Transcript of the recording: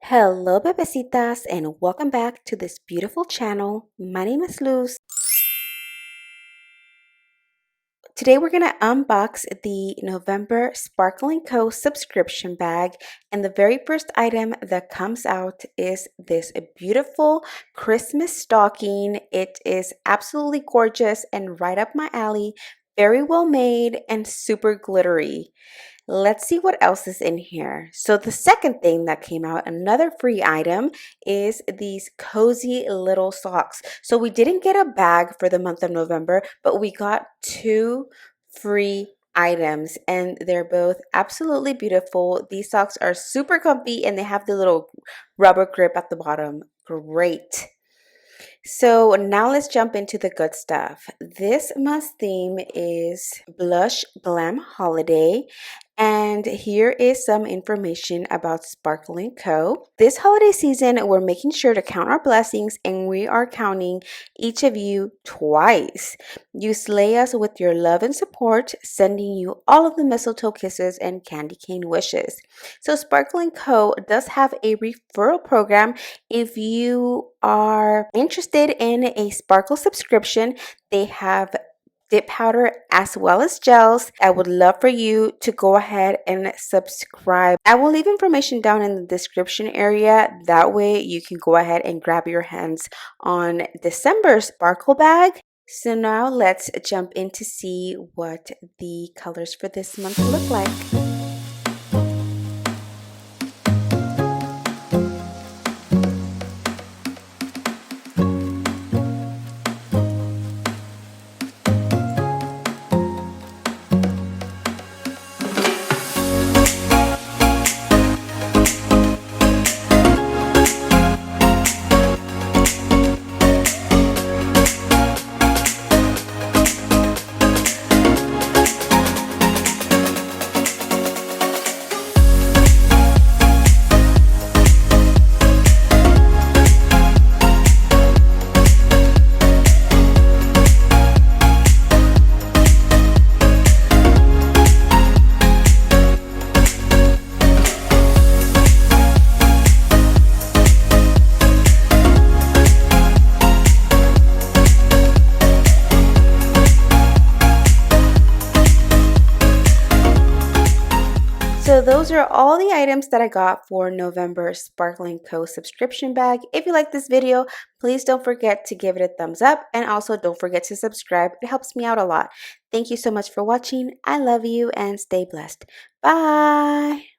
Hello, Bebecitas, and welcome back to this beautiful channel. My name is Luz. Today, we're going to unbox the November Sparkle & Co. subscription bag. And the very first item that comes out is this beautiful Christmas stocking. It is absolutely gorgeous and right up my alley. Very well made and super glittery. Let's see what else is in here. So the second thing that came out, another free item, is these cozy little socks. So we didn't get a bag for the month of November, but we got two free items and they're both absolutely beautiful. These socks are super comfy and they have the little rubber grip at the bottom. Great. So now let's jump into the good stuff. This month's theme is Blush Glam Holiday. And here is some information about Sparkle & Co. This holiday season, we're making sure to count our blessings and we are counting each of you twice. You slay us with your love and support, sending you all of the mistletoe kisses and candy cane wishes. So Sparkle & Co. does have a referral program. If you are interested in a Sparkle subscription, they have dip powder as well as gels. I would love for you to go ahead and subscribe. I will leave information down in the description area. That way you can go ahead and grab your hands on December's Sparkle bag. So now let's jump in to see what the colors for this month look like. So those are all the items that I got for November Sparkle & Co. subscription bag. If you like this video, please don't forget to give it a thumbs up and also don't forget to subscribe. It helps me out a lot. Thank you so much for watching. I love you and stay blessed. Bye!